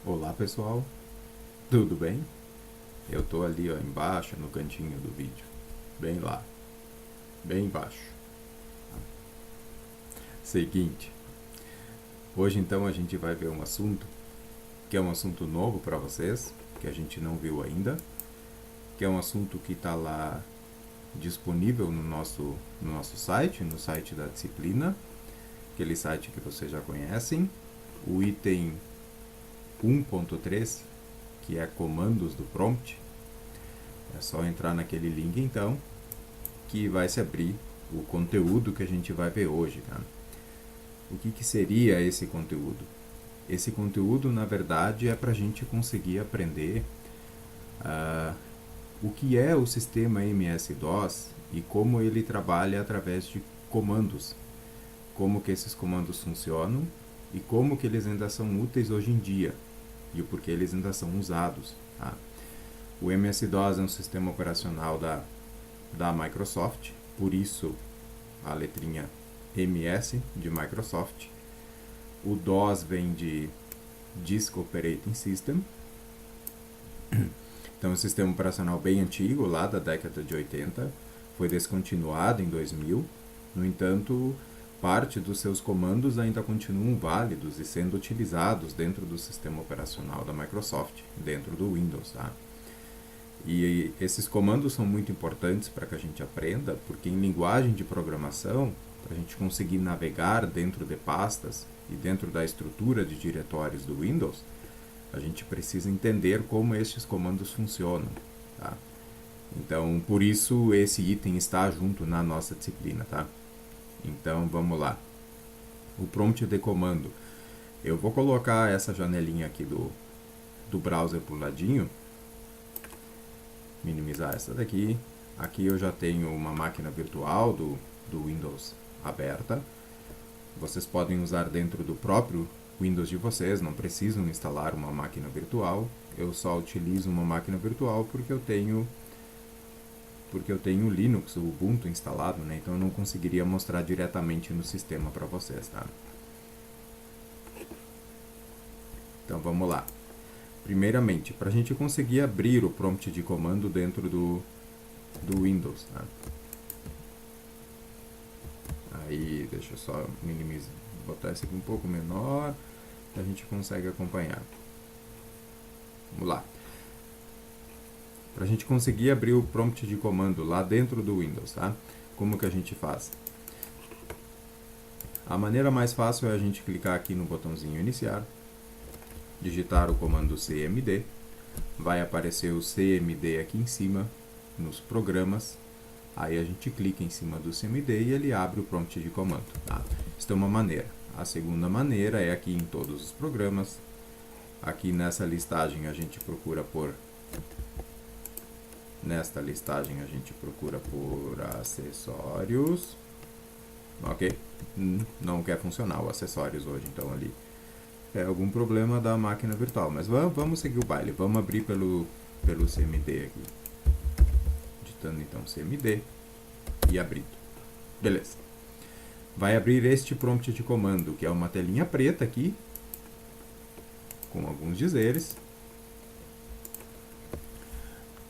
Olá pessoal, tudo bem? Eu tô ali ó, embaixo no cantinho do vídeo, bem lá, bem embaixo. Seguinte, hoje então a gente vai ver um assunto que é um assunto novo para vocês, que a gente não viu ainda, que é um assunto que está lá disponível no nosso site, no site da disciplina, aquele site que vocês já conhecem, o item 1.3, que é comandos do prompt. É só entrar naquele link então, que vai se abrir o conteúdo que a gente vai ver hoje. Tá? O que seria esse conteúdo? Esse conteúdo, na verdade, é para a gente conseguir aprender o que é o sistema MS-DOS e como ele trabalha através de comandos. Como que esses comandos funcionam e como que eles ainda são úteis hoje em dia e o porquê eles ainda são usados. Tá? O MS-DOS é um sistema operacional da Microsoft, por isso a letrinha MS de Microsoft. O DOS vem de Disk Operating System, então é um sistema operacional bem antigo, lá da década de 80, foi descontinuado em 2000, no entanto, parte dos seus comandos ainda continuam válidos e sendo utilizados dentro do sistema operacional da Microsoft, dentro do Windows. Tá? E esses comandos são muito importantes para que a gente aprenda, porque em linguagem de programação, para a gente conseguir navegar dentro de pastas e dentro da estrutura de diretórios do Windows, a gente precisa entender como estes comandos funcionam. Tá? Então, por isso, esse item está junto na nossa disciplina. Tá? Então, vamos lá. O prompt de comando. Eu vou colocar essa janelinha aqui do browser para o ladinho, minimizar essa daqui. Aqui eu já tenho uma máquina virtual do Windows aberta. Vocês podem usar dentro do próprio Windows de vocês, não precisam instalar uma máquina virtual. Eu só utilizo uma máquina virtual porque eu tenho o Linux, o Ubuntu instalado, né? Então eu não conseguiria mostrar diretamente no sistema para vocês, tá? Então vamos lá. Primeiramente, para a gente conseguir abrir o prompt de comando dentro do Windows, tá? Aí, deixa eu só minimizar, botar esse aqui um pouco menor, a gente consegue acompanhar. Vamos lá. Para a gente conseguir abrir o prompt de comando lá dentro do Windows, tá? Como que a gente faz? A maneira mais fácil é a gente clicar aqui no botãozinho iniciar, digitar o comando cmd, vai aparecer o cmd aqui em cima, nos programas, aí a gente clica em cima do cmd e ele abre o prompt de comando. Tá? Isso é uma maneira. A segunda maneira é aqui em todos os programas, aqui nessa listagem a gente procura por acessórios. Ok, não quer funcionar o acessórios hoje, então ali é algum problema da máquina virtual, mas vamos seguir o baile, vamos abrir pelo cmd aqui, digitando então cmd e abrindo, beleza. Vai abrir este prompt de comando, que é uma telinha preta aqui, com alguns dizeres,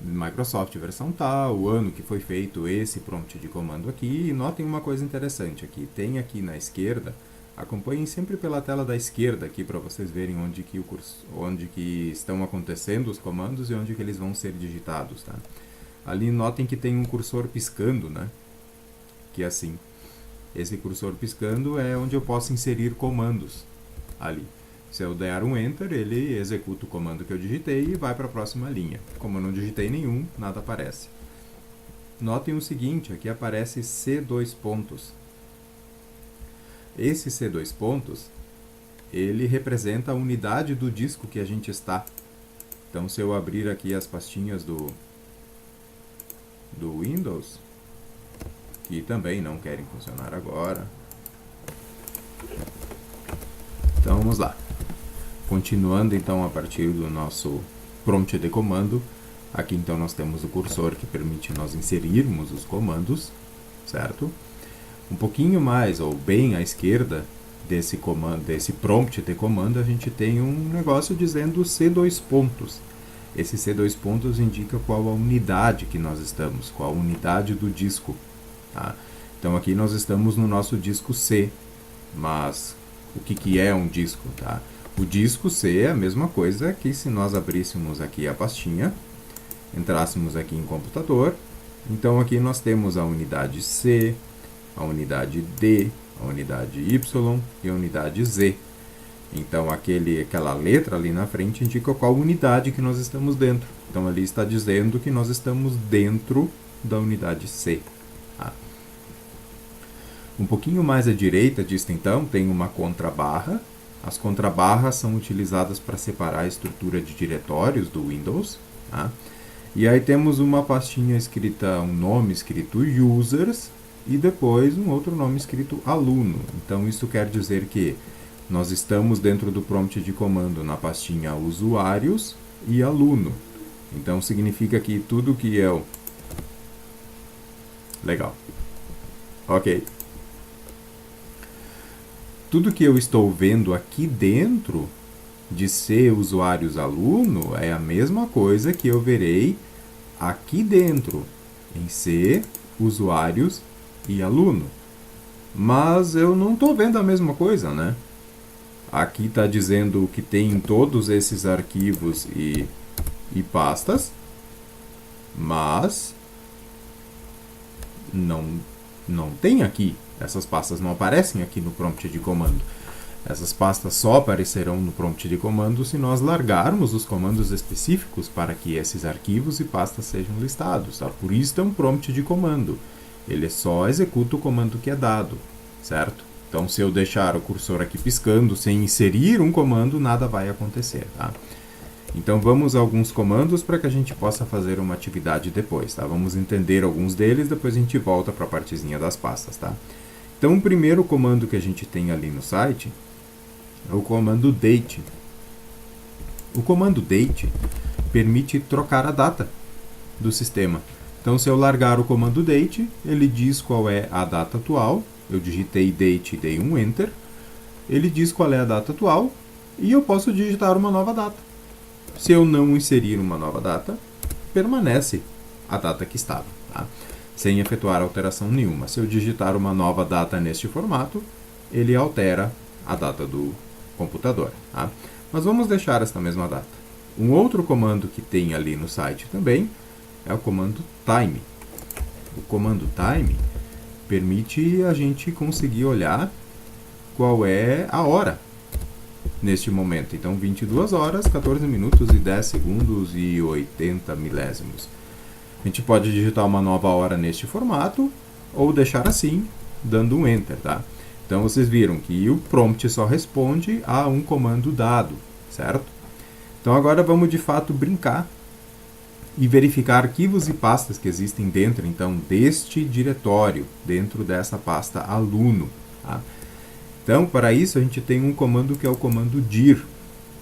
Microsoft versão tal, o ano que foi feito esse prompt de comando aqui, e notem uma coisa interessante aqui, tem aqui na esquerda, acompanhem sempre pela tela da esquerda aqui para vocês verem onde que estão acontecendo os comandos e onde que eles vão ser digitados, tá? Ali notem que tem um cursor piscando, né? Que é assim. Esse cursor piscando é onde eu posso inserir comandos ali. Se eu der um Enter, ele executa o comando que eu digitei e vai para a próxima linha. Como eu não digitei nenhum, nada aparece. Notem o seguinte, aqui aparece C2 pontos. Esse C2 pontos, ele representa a unidade do disco que a gente está. Então, se eu abrir aqui as pastinhas do Windows, que também não querem funcionar agora. Então, vamos lá. Continuando, então, a partir do nosso prompt de comando, aqui, então, nós temos o cursor que permite nós inserirmos os comandos, certo? Um pouquinho mais, ou bem à esquerda desse comando, desse prompt de comando, a gente tem um negócio dizendo C2 pontos. Esse C2 pontos indica qual a unidade que nós estamos, qual a unidade do disco. Tá? Então aqui nós estamos no nosso disco C, mas o que é um disco? Tá? O disco C é a mesma coisa que se nós abríssemos aqui a pastinha, entrássemos aqui em computador, então aqui nós temos a unidade C, a unidade D, a unidade Y e a unidade Z. Então aquela letra ali na frente indica qual unidade que nós estamos dentro. Então ali está dizendo que nós estamos dentro da unidade C. Tá? Um pouquinho mais à direita disto então tem uma contrabarra. As contrabarras são utilizadas para separar a estrutura de diretórios do Windows. Tá? E aí temos uma pastinha escrita, um nome escrito users e depois um outro nome escrito aluno. Então isso quer dizer que nós estamos dentro do prompt de comando na pastinha usuários e aluno. Então significa que tudo que eu... Legal. Ok. Tudo que eu estou vendo aqui dentro de C usuários aluno é a mesma coisa que eu verei aqui dentro em C usuários e aluno. Mas eu não estou vendo a mesma coisa, né? Aqui está dizendo que tem todos esses arquivos e pastas, mas não tem aqui. Essas pastas não aparecem aqui no prompt de comando. Essas pastas só aparecerão no prompt de comando se nós largarmos os comandos específicos para que esses arquivos e pastas sejam listados. Tá? Por isso é um prompt de comando. Ele só executa o comando que é dado, certo? Então, se eu deixar o cursor aqui piscando sem inserir um comando, nada vai acontecer. Tá? Então, vamos a alguns comandos para que a gente possa fazer uma atividade depois. Tá? Vamos entender alguns deles, depois a gente volta para a partezinha das pastas. Tá? Então, o primeiro comando que a gente tem ali no site é o comando date. O comando date permite trocar a data do sistema. Então, se eu largar o comando date, ele diz qual é a data atual. Eu digitei date e dei um enter. Ele diz qual é a data atual e eu posso digitar uma nova data. Se eu não inserir uma nova data, permanece a data que estava, tá? Sem efetuar alteração nenhuma. Se eu digitar uma nova data neste formato, ele altera a data do computador. Tá? Mas vamos deixar esta mesma data. Um outro comando que tem ali no site também é o comando time. O comando time permite a gente conseguir olhar qual é a hora neste momento. Então, 22 horas, 14 minutos e 10 segundos e 80 milésimos. A gente pode digitar uma nova hora neste formato ou deixar assim, dando um enter, tá? Então, vocês viram que o prompt só responde a um comando dado, certo? Então, agora vamos de fato brincar e verificar arquivos e pastas que existem dentro, então, deste diretório, dentro dessa pasta aluno. Tá? Então, para isso, a gente tem um comando que é o comando dir,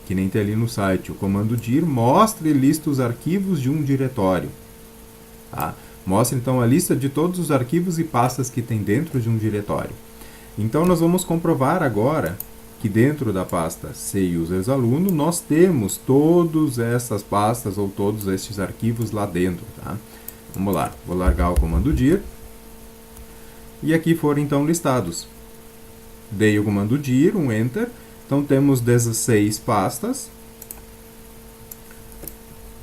que nem tem ali no site. O comando dir mostra e lista os arquivos de um diretório. Tá? Mostra, então, a lista de todos os arquivos e pastas que tem dentro de um diretório. Então, nós vamos comprovar agora que dentro da pasta C users aluno, nós temos todas essas pastas ou todos estes arquivos lá dentro. Tá? Vamos lá, vou largar o comando dir. E aqui foram então listados. Dei o comando dir, um enter. Então temos 16 pastas.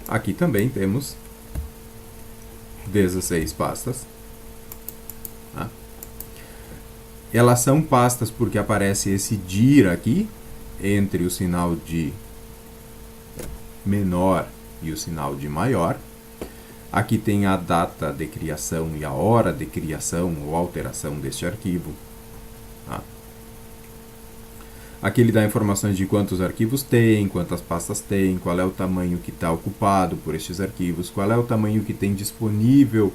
Aqui também temos 16 pastas. Tá? Elas são pastas porque aparece esse dir aqui, entre o sinal de menor e o sinal de maior. Aqui tem a data de criação e a hora de criação ou alteração deste arquivo. Tá? Aqui ele dá informações de quantos arquivos tem, quantas pastas tem, qual é o tamanho que está ocupado por estes arquivos, qual é o tamanho que tem disponível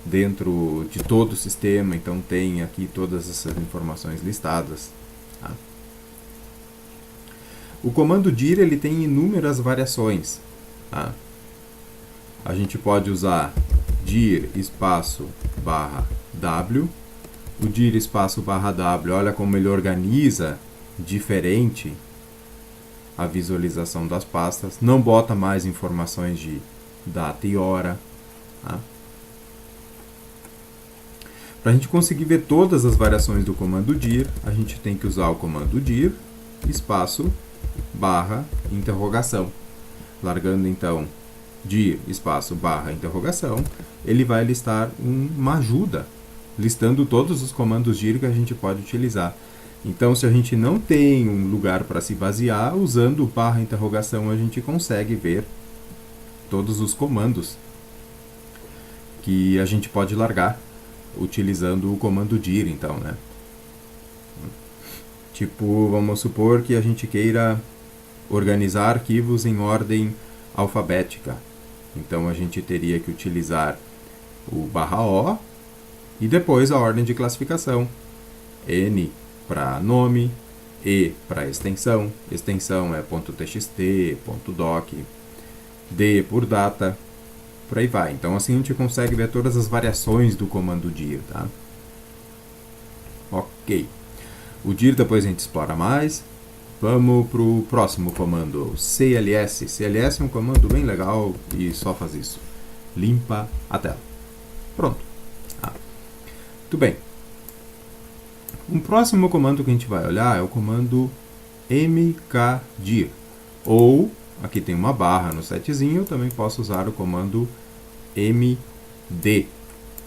dentro de todo o sistema. Então tem aqui todas essas informações listadas. Tá? O comando dir ele tem inúmeras variações. Tá? A gente pode usar dir espaço barra w. O dir espaço barra w, olha como ele organiza diferente a visualização das pastas, não bota mais informações de data e hora. Tá? Para a gente conseguir ver todas as variações do comando dir, a gente tem que usar o comando dir, espaço, barra, interrogação. Largando então dir, espaço, barra, interrogação, ele vai listar uma ajuda, listando todos os comandos dir que a gente pode utilizar. Então, se a gente não tem um lugar para se basear, usando o barra interrogação a gente consegue ver todos os comandos que a gente pode largar utilizando o comando dir, então, né? Tipo, vamos supor que a gente queira organizar arquivos em ordem alfabética. Então, a gente teria que utilizar o barra O e depois a ordem de classificação. N para nome, E para extensão, extensão é .txt, .doc, D por data, por aí vai. Então assim a gente consegue ver todas as variações do comando dir, tá? Ok. O dir depois a gente explora mais. Vamos para o próximo comando, CLS. CLS é um comando bem legal e só faz isso. Limpa a tela. Pronto. Muito bem. Um próximo comando que a gente vai olhar é o comando mkdir. Ou, aqui tem uma barra no setzinho, eu também posso usar o comando md.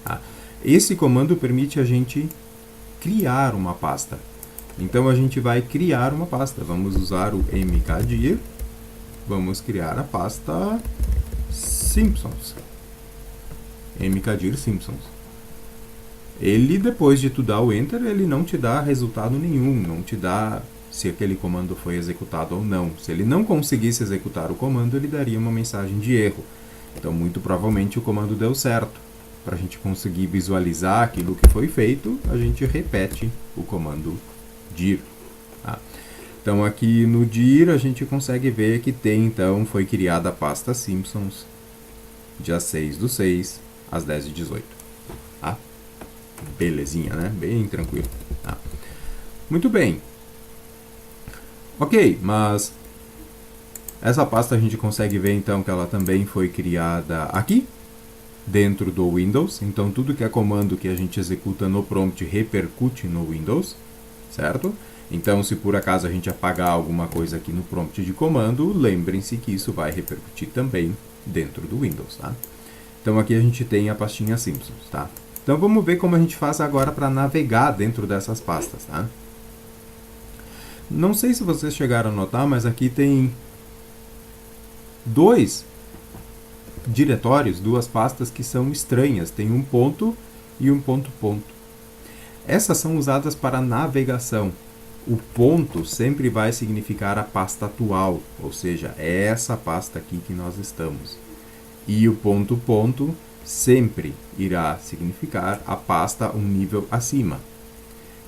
Tá? Esse comando permite a gente criar uma pasta. Então, a gente vai criar uma pasta. Vamos usar o mkdir. Vamos criar a pasta Simpsons. mkdir Simpsons. Ele, depois de tu dar o Enter, ele não te dá resultado nenhum, não te dá se aquele comando foi executado ou não. Se ele não conseguisse executar o comando, ele daria uma mensagem de erro. Então, muito provavelmente, o comando deu certo. Para a gente conseguir visualizar aquilo que foi feito, a gente repete o comando dir. Tá? Então, aqui no dir, a gente consegue ver que então, foi criada a pasta Simpsons, dia 6/6, às 10h18. Tá? Belezinha, né? Bem tranquilo. Tá. Muito bem. Ok, mas essa pasta a gente consegue ver então que ela também foi criada aqui, dentro do Windows. Então tudo que é comando que a gente executa no prompt repercute no Windows, certo? Então se por acaso a gente apagar alguma coisa aqui no prompt de comando, lembrem-se que isso vai repercutir também dentro do Windows, tá? Então aqui a gente tem a pastinha Simpsons, tá? Então vamos ver como a gente faz agora para navegar dentro dessas pastas, tá? Não sei se vocês chegaram a notar, mas aqui tem dois diretórios, duas pastas que são estranhas. Tem um ponto e um ponto. Essas são usadas para navegação. O ponto sempre vai significar a pasta atual, ou seja, é essa pasta aqui que nós estamos. E o ponto sempre irá significar a pasta um nível acima.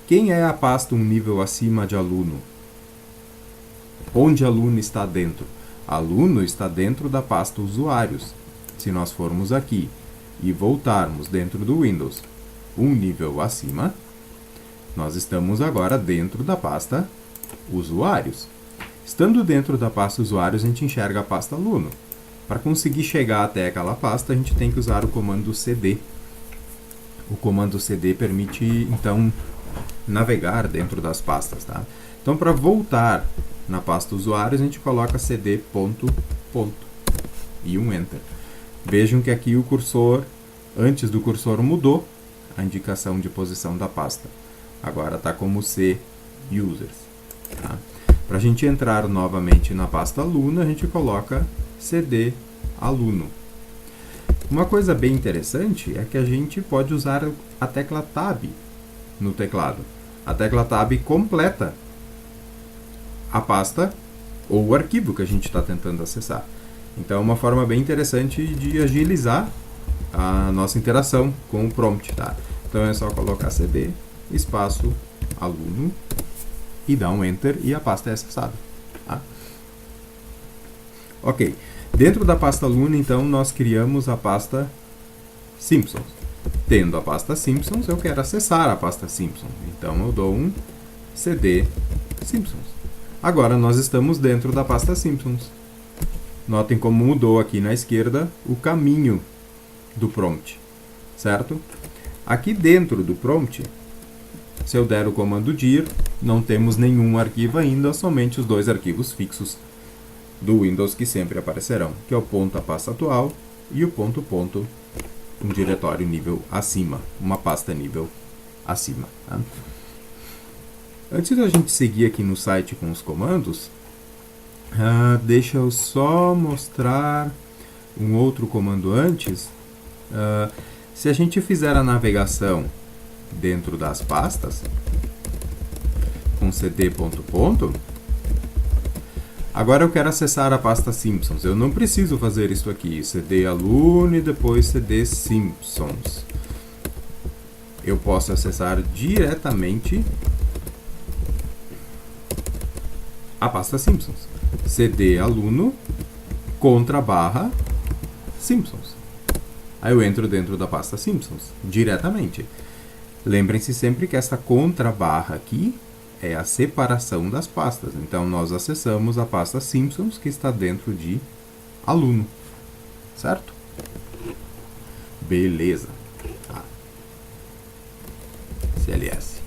Quem é a pasta um nível acima de aluno? Onde aluno está dentro? Aluno está dentro da pasta usuários. Se nós formos aqui e voltarmos dentro do Windows um nível acima, nós estamos agora dentro da pasta usuários. Estando dentro da pasta usuários, a gente enxerga a pasta aluno. Para conseguir chegar até aquela pasta, a gente tem que usar o comando cd. O comando cd permite, então, navegar dentro das pastas. Tá? Então, para voltar na pasta usuários, a gente coloca cd ponto e um Enter. Vejam que aqui o cursor, antes do cursor mudou a indicação de posição da pasta. Agora está como C users. Tá? Para a gente entrar novamente na pasta aluno, a gente coloca cd aluno. Uma coisa bem interessante é que a gente pode usar a tecla Tab no teclado. A tecla Tab completa a pasta ou o arquivo que a gente está tentando acessar. Então é uma forma bem interessante de agilizar a nossa interação com o prompt. Tá? Então é só colocar cd espaço aluno e dar um Enter e a pasta é acessada. Tá? Ok. Dentro da pasta aluno, então, nós criamos a pasta Simpsons. Tendo a pasta Simpsons, eu quero acessar a pasta Simpsons. Então, eu dou um cd Simpsons. Agora nós estamos dentro da pasta Simpsons. Notem como mudou aqui na esquerda o caminho do prompt, certo? Aqui dentro do prompt, se eu der o comando dir, não temos nenhum arquivo ainda, somente os dois arquivos fixos do Windows que sempre aparecerão, que é o ponto a pasta atual e o ponto um diretório nível acima, uma pasta nível acima. Tá? Antes da gente seguir aqui no site com os comandos, deixa eu só mostrar um outro comando antes. Se a gente fizer a navegação dentro das pastas, com cd ponto, agora eu quero acessar a pasta Simpsons. Eu não preciso fazer isso aqui, cd aluno e depois cd Simpsons. Eu posso acessar diretamente a pasta Simpsons. cd aluno / Simpsons. Aí eu entro dentro da pasta Simpsons, diretamente. Lembrem-se sempre que essa / aqui é a separação das pastas. Então, nós acessamos a pasta Simpsons, que está dentro de aluno. Certo? Beleza. CLS.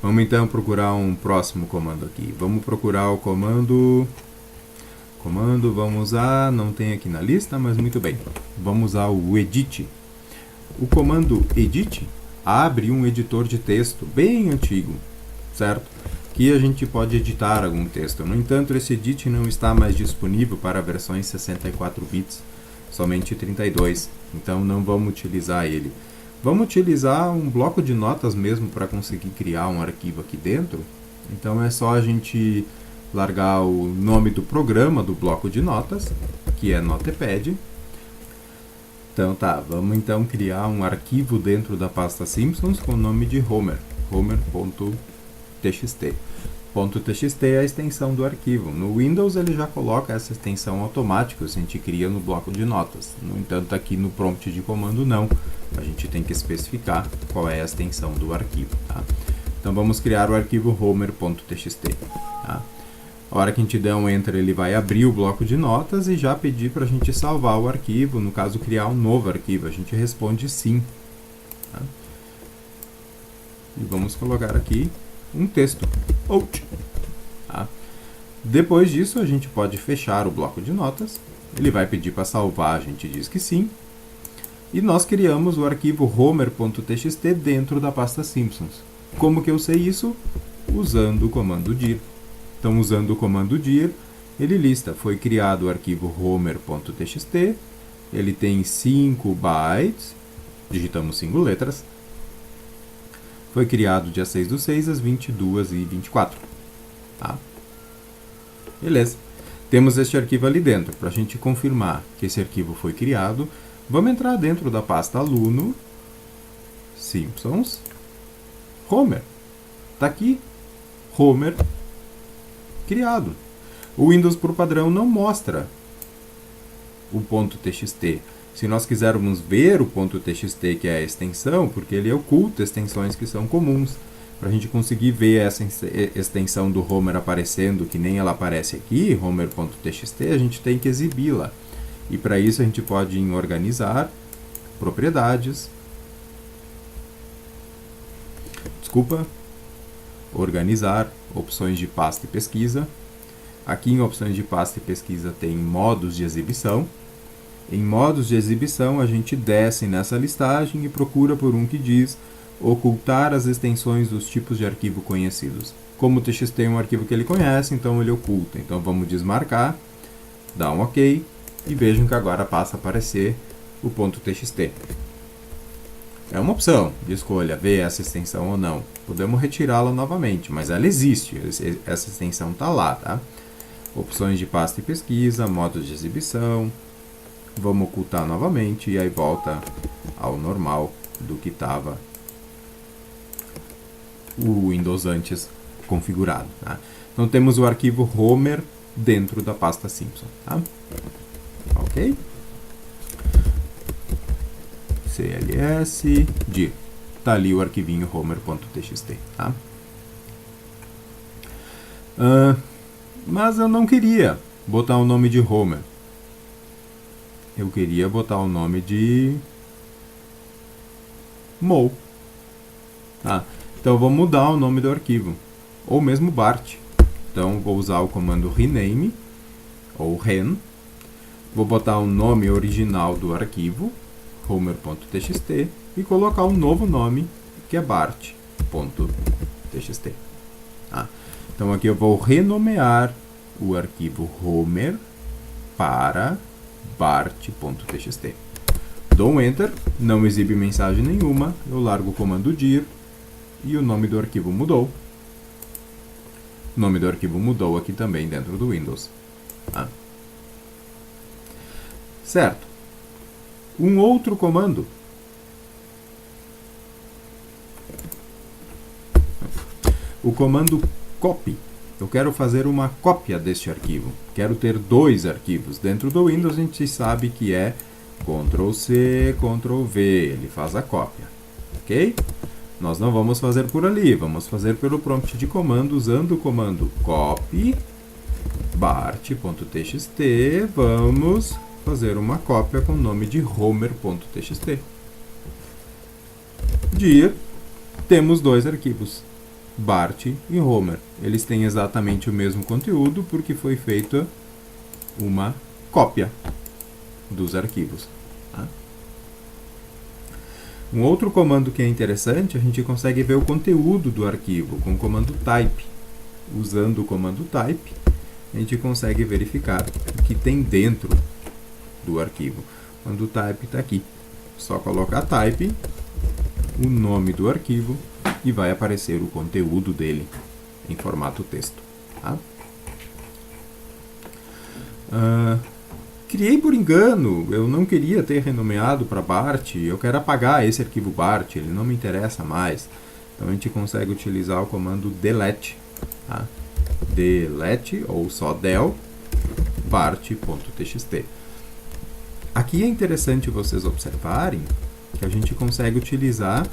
Vamos então procurar um próximo comando aqui. Vamos procurar o comando... vamos usar, não tem aqui na lista, mas muito bem. Vamos usar o edit. O comando edit abre um editor de texto bem antigo, certo? Que a gente pode editar algum texto. No entanto, esse edit não está mais disponível para versões 64 bits, somente 32. Então não vamos utilizar ele. Vamos utilizar um bloco de notas mesmo para conseguir criar um arquivo aqui dentro. Então é só a gente largar o nome do programa do bloco de notas, que é Notepad. Então tá, vamos então criar um arquivo dentro da pasta Simpsons com o nome de Homer, homer.txt. .txt é a extensão do arquivo. No Windows ele já coloca essa extensão automática, a gente cria no bloco de notas. No entanto, aqui no prompt de comando não. A gente tem que especificar qual é a extensão do arquivo. Tá? Então vamos criar o arquivo homer.txt. Tá? A hora que a gente der um Enter, ele vai abrir o bloco de notas e já pedir para a gente salvar o arquivo, no caso criar um novo arquivo. A gente responde sim. Tá? E vamos colocar aqui um texto. Out. Tá? Depois disso, a gente pode fechar o bloco de notas. Ele vai pedir para salvar, a gente diz que sim. E nós criamos o arquivo homer.txt dentro da pasta Simpsons. Como que eu sei isso? Usando o comando dir. Então, usando o comando dir, ele lista, foi criado o arquivo homer.txt, ele tem 5 bytes, digitamos 5 letras, foi criado dia 6/6 às 22h24. Tá? Beleza. Temos este arquivo ali dentro. Para a gente confirmar que esse arquivo foi criado, vamos entrar dentro da pasta aluno, Simpsons, Homer. Está aqui, Homer criado. O Windows, por padrão, não mostra o .txt. Se nós quisermos ver o .txt, que é a extensão, porque ele oculta extensões que são comuns, para a gente conseguir ver essa extensão do Homer aparecendo, que nem ela aparece aqui, homer.txt, a gente tem que exibi-la. E para isso a gente pode ir em organizar, propriedades, organizar, opções de pasta e pesquisa. Aqui em opções de pasta e pesquisa tem modos de exibição. Em modos de exibição a gente desce nessa listagem e procura por um que diz ocultar as extensões dos tipos de arquivo conhecidos. Como o txt é um arquivo que ele conhece, então ele oculta. Então vamos desmarcar, dar um OK e vejam que agora passa a aparecer o .txt. É uma opção de escolha, ver essa extensão ou não. Podemos retirá-la novamente, mas ela existe, essa extensão está lá. Tá? Opções de pasta e pesquisa, modos de exibição. Vamos ocultar novamente e aí volta ao normal do que estava o Windows antes configurado. Tá? Então temos o arquivo Homer dentro da pasta Simpson. Tá? Ok? CLS dir. Está ali o arquivinho homer.txt. Tá? Mas eu não queria botar o nome de Homer. Eu queria botar o nome de Moe. Então eu vou mudar o nome do arquivo. Ou mesmo Bart. Então vou usar o comando rename, ou ren. Vou botar o nome original do arquivo, homer.txt, e colocar um novo nome, que é bart.txt. Então aqui eu vou renomear o arquivo Homer para bart.txt. Dou um Enter, não exibe mensagem nenhuma, eu largo o comando dir e o nome do arquivo mudou. O nome do arquivo mudou aqui também dentro do Windows. Certo. Um outro comando. O comando copy. Eu quero fazer uma cópia deste arquivo. Quero ter dois arquivos. Dentro do Windows a gente sabe que é Ctrl+C, Ctrl+V. Ele faz a cópia. Ok? Nós não vamos fazer por ali. Vamos fazer pelo prompt de comando usando o comando copy bart.txt. Vamos fazer uma cópia com o nome de homer.txt. Temos dois arquivos, Bart e Homer. Eles têm exatamente o mesmo conteúdo porque foi feita uma cópia dos arquivos. Um outro comando que é interessante, a gente consegue ver o conteúdo do arquivo com o comando type. Usando o comando type, a gente consegue verificar o que tem dentro do arquivo. Quando o type está aqui, só colocar type, o nome do arquivo e vai aparecer o conteúdo dele em formato texto. Criei por engano, eu não queria ter renomeado para Bart, eu quero apagar esse arquivo Bart, ele não me interessa mais. Então a gente consegue utilizar o comando delete. Delete ou só del bart.txt. Aqui é interessante vocês observarem que a gente consegue utilizar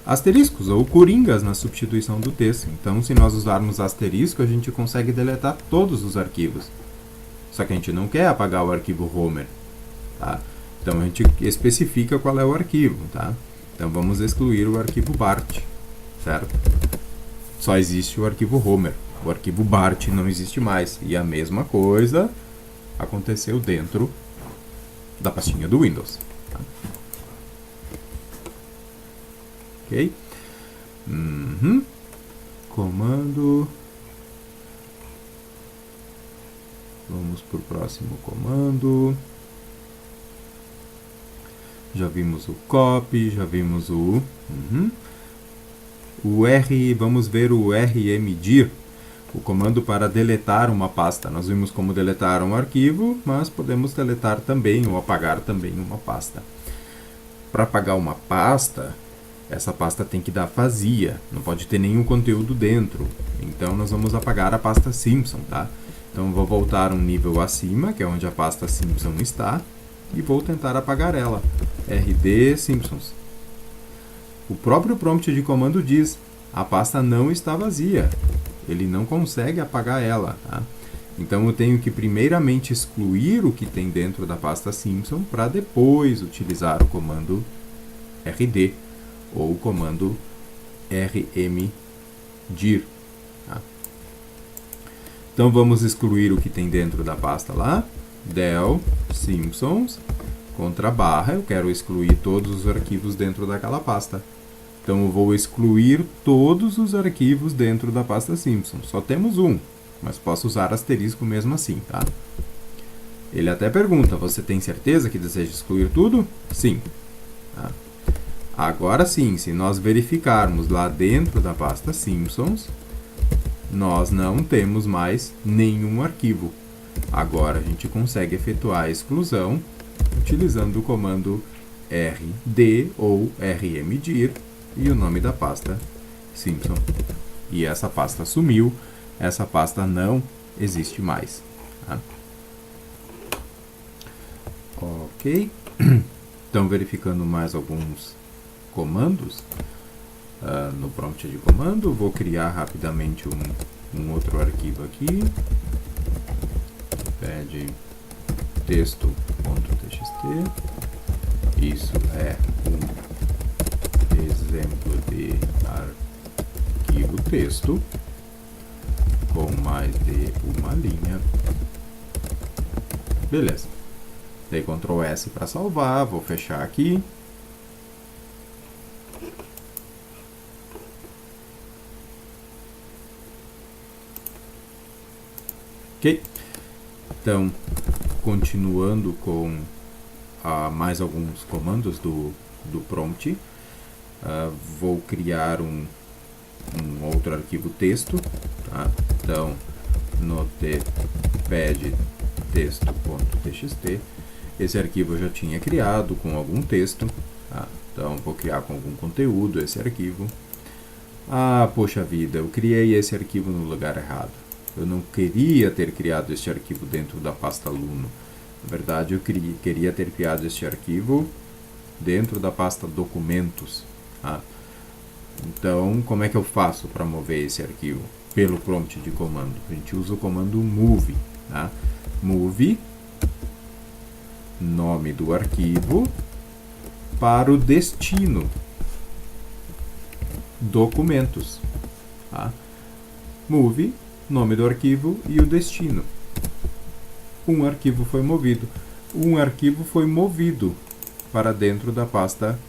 asteriscos ou coringas na substituição do texto. Então, se nós usarmos asterisco, a gente consegue deletar todos os arquivos. Só que a gente não quer apagar o arquivo Homer. Então, a gente especifica qual é o arquivo. Então, vamos excluir o arquivo Bart. Certo? Só existe o arquivo Homer. O arquivo Bart não existe mais. E a mesma coisa aconteceu dentro da pastinha do Windows. Ok? Comando. Vamos para o próximo comando. Já vimos o copy, já vimos o vamos ver o rmdir, o comando para deletar uma pasta. Nós vimos como deletar um arquivo, mas podemos deletar também ou apagar também uma pasta. Para apagar uma pasta, essa pasta tem que dar vazia, não pode ter nenhum conteúdo dentro. Então nós vamos apagar a pasta Simpson, Então vou voltar um nível acima, que é onde a pasta Simpson está, e vou tentar apagar ela. rd Simpsons. O próprio prompt de comando diz: a pasta não está vazia. Ele não consegue apagar ela. Então eu tenho que primeiramente excluir o que tem dentro da pasta Simpson para depois utilizar o comando rd ou o comando rmdir. Então vamos excluir o que tem dentro da pasta lá. Del Simpsons contra barra, eu quero excluir todos os arquivos dentro daquela pasta. Então eu vou excluir todos os arquivos dentro da pasta Simpsons. Só temos um, mas posso usar asterisco mesmo assim, Ele até pergunta: você tem certeza que deseja excluir tudo? Sim. Agora sim, se nós verificarmos lá dentro da pasta Simpsons, nós não temos mais nenhum arquivo. Agora a gente consegue efetuar a exclusão utilizando o comando rd ou rmdir e o nome da pasta Simpson. E essa pasta sumiu, essa pasta não existe mais. Ok. Então, verificando mais alguns comandos, no prompt de comando. Vou criar rapidamente um outro arquivo aqui. Pede texto.txt. Isso é um exemplo de arquivo texto com mais de uma linha. Beleza. Dei Ctrl S para salvar. Vou fechar aqui. Ok. Então, continuando com mais alguns comandos do prompt, vou criar um outro arquivo texto. Tá? Então, no pad texto.txt, esse arquivo eu já tinha criado com algum texto. Tá? Então, vou criar com algum conteúdo esse arquivo. Poxa vida, eu criei esse arquivo no lugar errado. Eu não queria ter criado este arquivo dentro da pasta aluno. Na verdade, eu queria ter criado este arquivo dentro da pasta documentos. Tá? Então, como é que eu faço para mover esse arquivo? Pelo prompt de comando. A gente usa o comando move. Tá? Move, nome do arquivo, para o destino, documentos. Tá? Move, nome do arquivo e o destino. Um arquivo foi movido. Um arquivo foi movido para dentro da pasta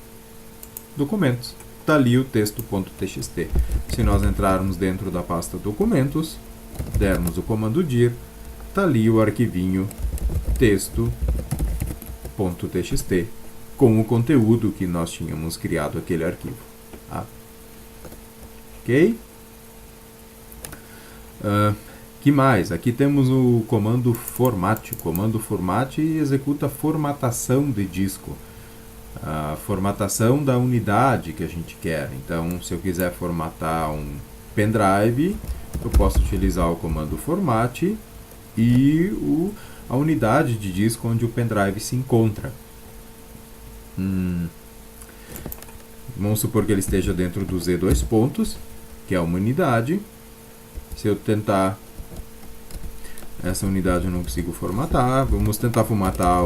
documentos. Está ali o texto.txt. Se nós entrarmos dentro da pasta documentos, dermos o comando dir, está ali o arquivinho texto.txt com o conteúdo que nós tínhamos criado aquele arquivo. Tá? Ok? Que mais? Aqui temos o comando format. O comando format executa formatação de disco. A formatação da unidade que a gente quer. Então, se eu quiser formatar um pendrive, eu posso utilizar o comando format e a unidade de disco onde o pendrive se encontra. Vamos supor que ele esteja dentro do Z2 pontos, que é uma unidade. Se eu tentar essa unidade eu não consigo formatar. Vamos tentar formatar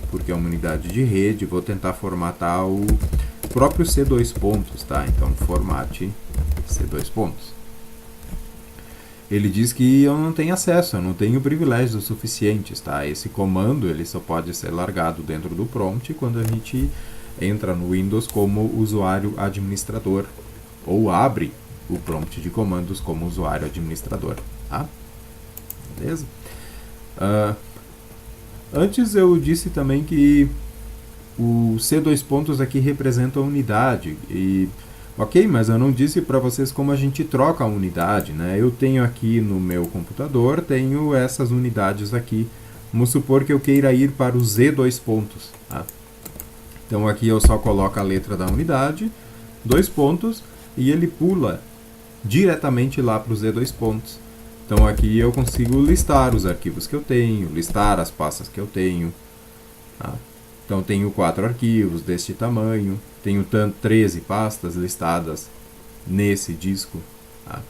porque é uma unidade de rede, vou tentar formatar o próprio C2 pontos, tá? Então, formate C2 pontos. Ele diz que eu não tenho acesso, eu não tenho privilégios suficientes, tá? Esse comando ele só pode ser largado dentro do prompt quando a gente entra no Windows como usuário administrador ou abre o prompt de comandos como usuário administrador, tá? Beleza? Antes eu disse também que o C2 pontos aqui representa a unidade ok, mas eu não disse para vocês como a gente troca a unidade, né? Eu tenho aqui no meu computador, tenho essas unidades aqui. Vamos supor que eu queira ir para o Z2 pontos, tá? Então aqui eu só coloco a letra da unidade, 2 pontos, e ele pula diretamente lá para o Z2 pontos. Então aqui eu consigo listar os arquivos que eu tenho, listar as pastas que eu tenho. Tá? Então tenho 4 arquivos deste tamanho, tenho 13 pastas listadas nesse disco. Tá?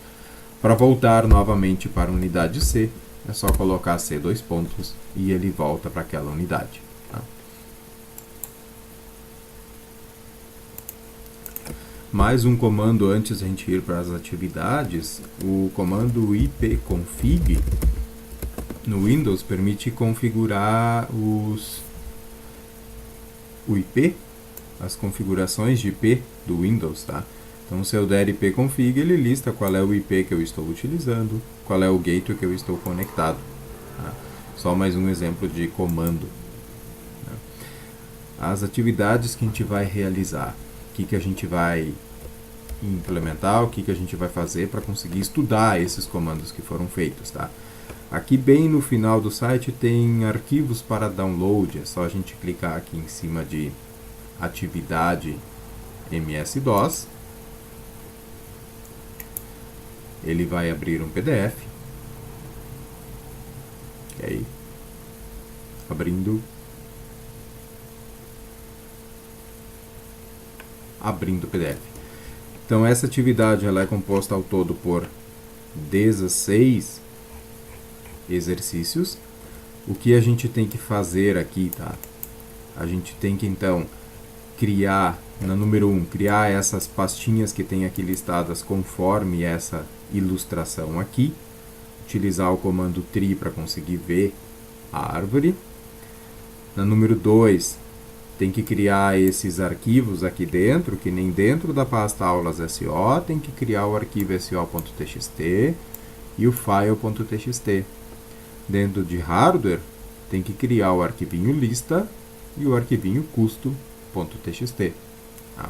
Para voltar novamente para a unidade C, é só colocar C2 pontos e ele volta para aquela unidade. Tá? Mais um comando antes de a gente ir para as atividades, o comando ipconfig no Windows permite configurar o IP, as configurações de IP do Windows, tá? Então, se eu der ipconfig, ele lista qual é o IP que eu estou utilizando, qual é o gateway que eu estou conectado. Tá? Só mais um exemplo de comando. Né? As atividades que a gente vai realizar. O que a gente vai implementar, o que a gente vai fazer para conseguir estudar esses comandos que foram feitos, tá? Aqui bem no final do site tem arquivos para download, é só a gente clicar aqui em cima de atividade MS-DOS, ele vai abrir um PDF, ok? Abrindo o PDF. Então essa atividade ela é composta ao todo por 16 exercícios. O que a gente tem que fazer aqui, tá? A gente tem que então criar, na número 1, criar essas pastinhas que tem aqui listadas conforme essa ilustração aqui. Utilizar o comando tree para conseguir ver a árvore. Na número 2, tem que criar esses arquivos aqui dentro, que nem dentro da pasta aulas SO, tem que criar o arquivo so.txt e o file.txt. Dentro de hardware, tem que criar o arquivinho lista e o arquivinho custo.txt. Tá?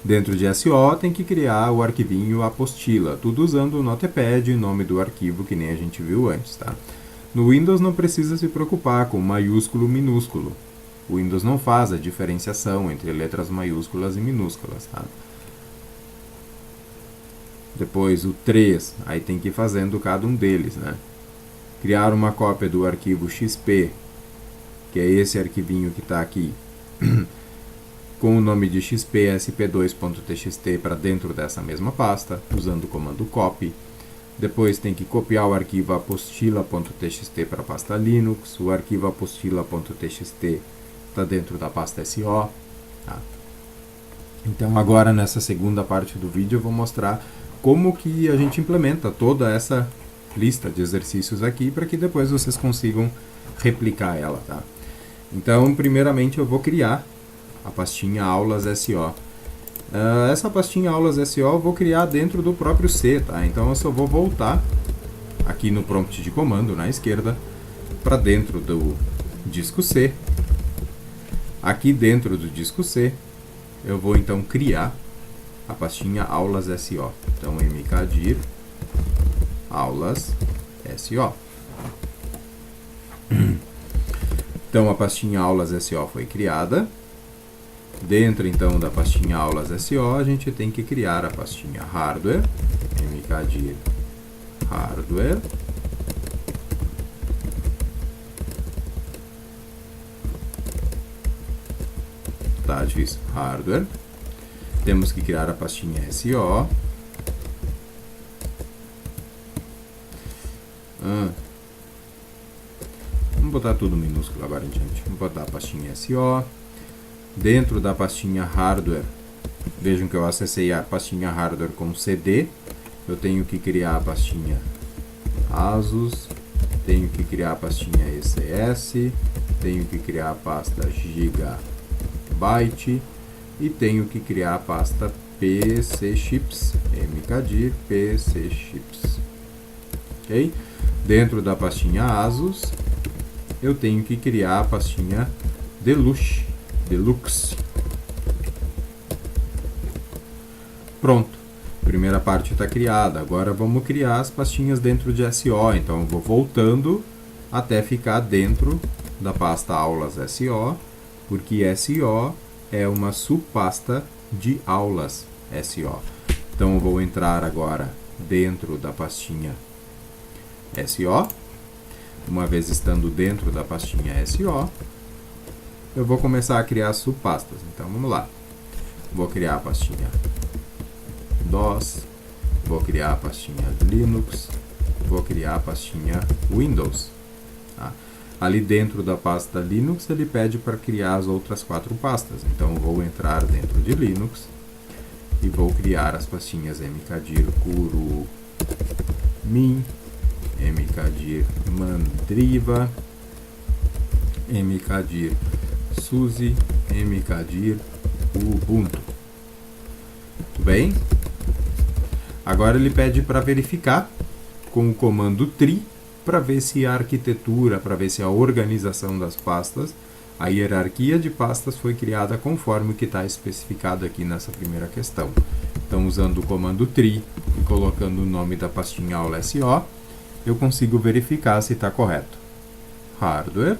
Dentro de SO, tem que criar o arquivinho apostila, tudo usando o Notepad e o nome do arquivo, que nem a gente viu antes. Tá? No Windows não precisa se preocupar com maiúsculo e minúsculo. O Windows não faz a diferenciação entre letras maiúsculas e minúsculas. Tá? Depois o 3, aí tem que ir fazendo cada um deles. Né? Criar uma cópia do arquivo XP, que é esse arquivinho que está aqui, com o nome de xp_sp2.txt para dentro dessa mesma pasta, usando o comando copy. Depois tem que copiar o arquivo apostila.txt para a pasta Linux. O arquivo apostila.txt está dentro da pasta SO. Tá? Então agora nessa segunda parte do vídeo eu vou mostrar como que a gente implementa toda essa lista de exercícios aqui para que depois vocês consigam replicar ela. Tá? Então primeiramente eu vou criar a pastinha aulas SO. Essa pastinha aulas SO eu vou criar dentro do próprio C, tá? Então eu só vou voltar aqui no prompt de comando na esquerda para dentro do disco C. Aqui dentro do disco C eu vou então criar a pastinha aulas SO. Então mkdir aulas SO. Então a pastinha aulas SO foi criada. Dentro então da pastinha aulas SO, a gente tem que criar a pastinha hardware, mkdir hardware. Tá difícil. Hardware. Temos que criar a pastinha SO. Vamos botar tudo minúsculo agora, gente. Vamos botar a pastinha SO. Dentro da pastinha hardware, vejam que eu acessei a pastinha hardware com CD. Eu tenho que criar a pastinha ASUS, tenho que criar a pastinha ECS, tenho que criar a pasta Gigabyte e tenho que criar a pasta PC Chips, mkdir PC Chips. Ok? Dentro da pastinha ASUS, eu tenho que criar a pastinha Deluxe. Pronto, primeira parte está criada. Agora vamos criar as pastinhas dentro de SO. Então eu vou voltando até ficar dentro da pasta aulas SO, porque SO é uma subpasta de aulas SO. Então eu vou entrar agora dentro da pastinha SO. Uma vez estando dentro da pastinha SO, eu vou começar a criar subpastas. Então vamos lá. Vou criar a pastinha DOS, vou criar a pastinha Linux, vou criar a pastinha Windows. Tá? Ali dentro da pasta Linux ele pede para criar as outras 4 pastas. Então eu vou entrar dentro de Linux e vou criar as pastinhas mkdir Kurumin, mkdir Mandriva, mkdir SUSE, mkdir Ubuntu. Tudo bem? Agora ele pede para verificar com o comando tree para ver se a arquitetura, para ver se a organização das pastas, a hierarquia de pastas foi criada conforme o que está especificado aqui nessa primeira questão. Então, usando o comando tree e colocando o nome da pastinha aula SO, eu consigo verificar se está correto. Hardware,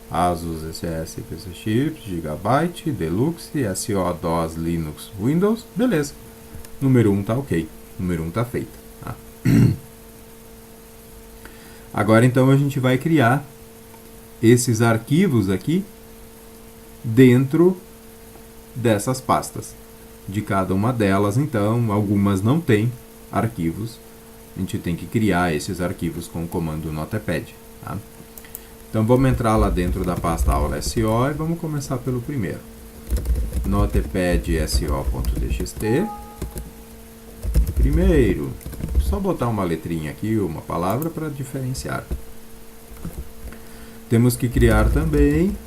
ASUS, ECS, PC Chips, Gigabyte, Deluxe, SO, DOS, Linux, Windows, beleza. Número 1 está ok, número 1 está feito. Tá? Agora então a gente vai criar esses arquivos aqui dentro dessas pastas. De cada uma delas, então, algumas não têm arquivos. A gente tem que criar esses arquivos com o comando Notepad. Tá? Então, vamos entrar lá dentro da pasta aula SO e vamos começar pelo primeiro. Notepad SO.txt. Primeiro, só botar uma letrinha aqui, uma palavra para diferenciar. Temos que criar também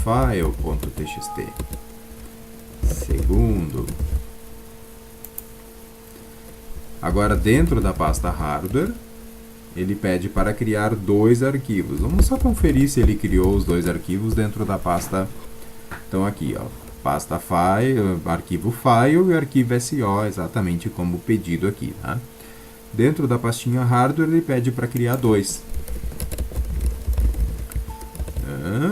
file.txt. Segundo. Agora, dentro da pasta hardware, ele pede para criar dois arquivos. Vamos só conferir se ele criou os dois arquivos dentro da pasta. Então, aqui, ó, pasta file, arquivo file e arquivo SO, exatamente como pedido aqui. Tá? Dentro da pastinha hardware, ele pede para criar dois.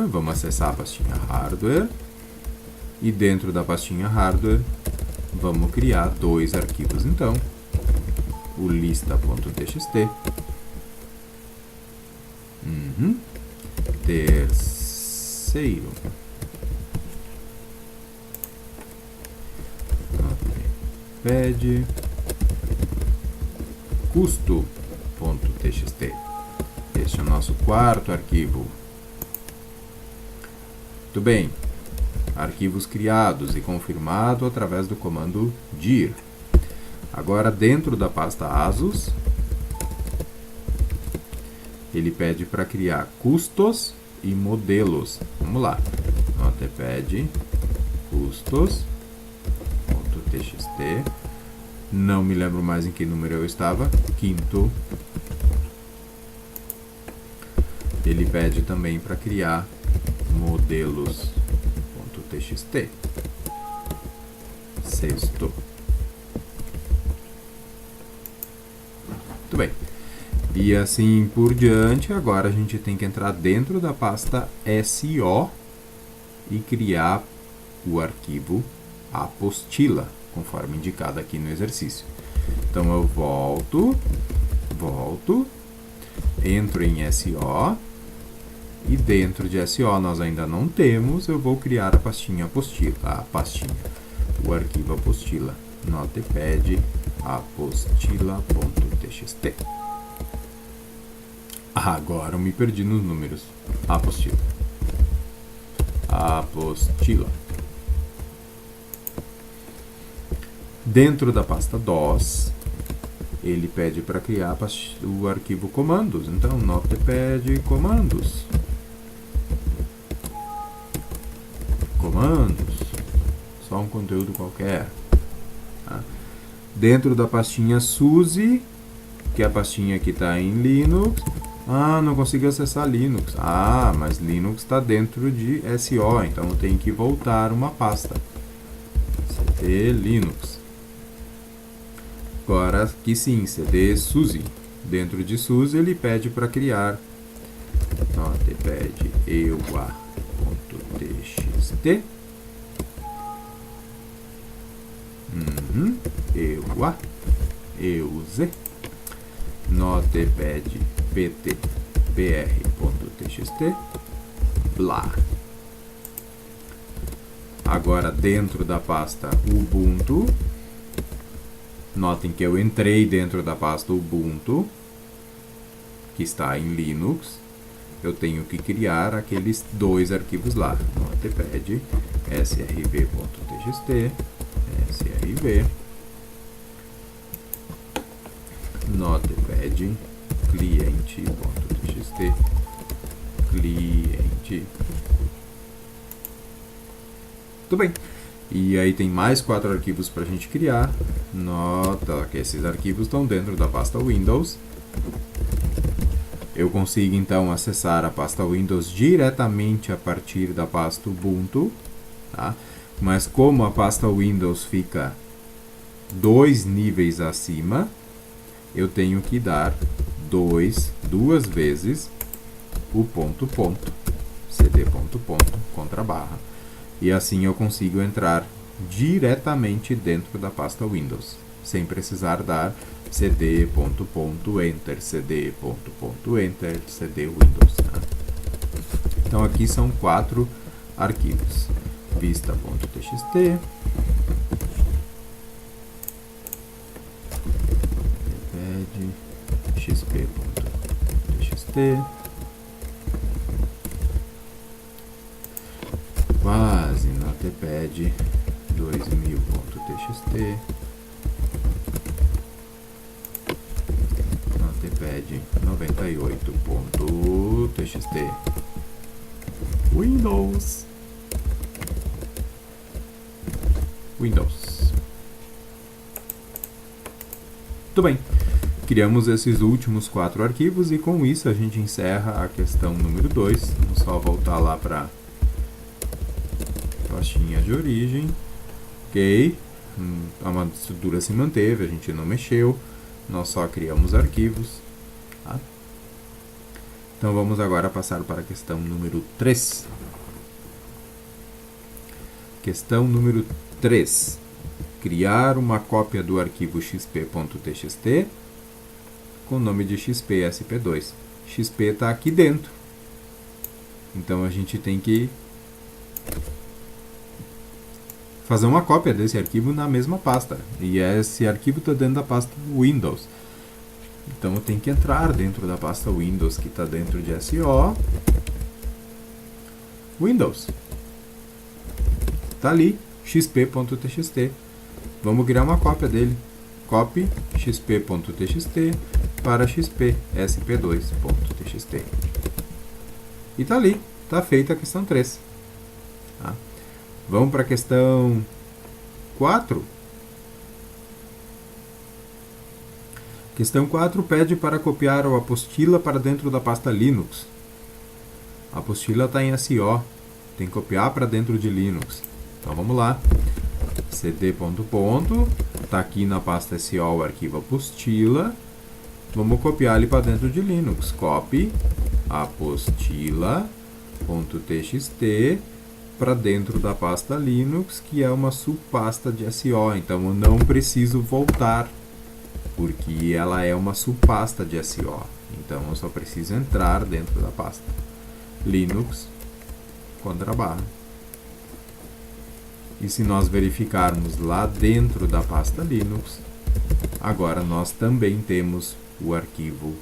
Vamos acessar a pastinha hardware. E dentro da pastinha hardware, vamos criar dois arquivos, então. O lista.txt. Terceiro. Notepad. Custo.txt. Este é o nosso quarto arquivo. Muito bem. Arquivos criados e confirmado através do comando dir. Agora, dentro da pasta ASUS, ele pede para criar custos e modelos. Vamos lá. Notepad custos.txt. Não me lembro mais em que número eu estava. Quinto. Ele pede também para criar modelos.txt. Sexto. Muito bem. E assim por diante. Agora a gente tem que entrar dentro da pasta SO e criar o arquivo apostila, conforme indicado aqui no exercício. Então eu volto, entro em SO. E dentro de SO nós ainda não temos, eu vou criar a pastinha apostila, o arquivo apostila, notepad apostila.txt. Agora eu me perdi nos números. Apostila. Dentro da pasta DOS, ele pede para criar o arquivo comandos. Então, notepad comandos. Só um conteúdo qualquer. Tá? Dentro da pastinha SUSE, que é a pastinha que está em Linux. Não consigo acessar Linux. Mas Linux está dentro de SO, então eu tenho que voltar uma pasta. CD Linux. Agora aqui sim, CD SUSE. Dentro de SUSE ele pede para criar notepad eua.txt. EUZ. Notepad ptbr.txt. Blá. Agora dentro da pasta Ubuntu, notem que eu entrei dentro da pasta Ubuntu, que está em Linux. Eu tenho que criar aqueles dois arquivos lá, notepad srv.txt, srv, notepad cliente.txt, cliente. Tudo bem. E aí tem mais 4 arquivos para a gente criar. Nota que esses arquivos estão dentro da pasta Windows. Eu consigo então acessar a pasta Windows diretamente a partir da pasta Ubuntu, tá? Mas como a pasta Windows fica 2 níveis acima, eu tenho que dar duas vezes o cd ponto contra barra. E assim eu consigo entrar diretamente dentro da pasta Windows, sem precisar dar cd.enter, cd.enter, cd Windows. Tá? Então aqui são 4 arquivos. Vista.txt, notepad, xp.txt, base notepad 2000.txt, notepad 98.txt, Windows. Muito bem, criamos esses últimos 4 arquivos e com isso a gente encerra a questão número 2. Vamos só voltar lá para a pastinha de origem. Ok, a estrutura se manteve, a gente não mexeu, nós só criamos arquivos. Tá? Então vamos agora passar para a questão número 3. Questão número 3. Criar uma cópia do arquivo xp.txt com o nome de xp_sp2. xp está aqui dentro. Então a gente tem que fazer uma cópia desse arquivo na mesma pasta. E esse arquivo está dentro da pasta Windows. Então eu tenho que entrar dentro da pasta Windows, que está dentro de SO. Windows. Está ali, xp.txt. Vamos criar uma cópia dele. Copy xp.txt para xp_sp2.txt. E está ali, está feita a questão 3. Tá? Vamos para a questão 4. Questão 4 pede para copiar a apostila para dentro da pasta Linux. A apostila está em SO, tem que copiar para dentro de Linux. Então vamos lá. cd ponto, está aqui na pasta SO o arquivo apostila. Vamos copiar ele para dentro de Linux. Copy apostila.txt para dentro da pasta Linux, que é uma subpasta de SO. Então eu não preciso voltar, porque ela é uma subpasta de SO. Então eu só preciso entrar dentro da pasta Linux _. E se nós verificarmos lá dentro da pasta Linux, agora nós também temos o arquivo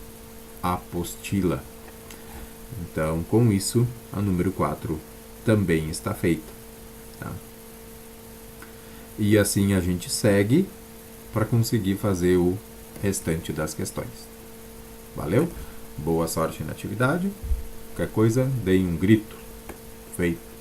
apostila. Então, com isso, a número 4 também está feita. Tá? E assim a gente segue para conseguir fazer o restante das questões. Valeu? Boa sorte na atividade. Qualquer coisa, deem um grito. Feito.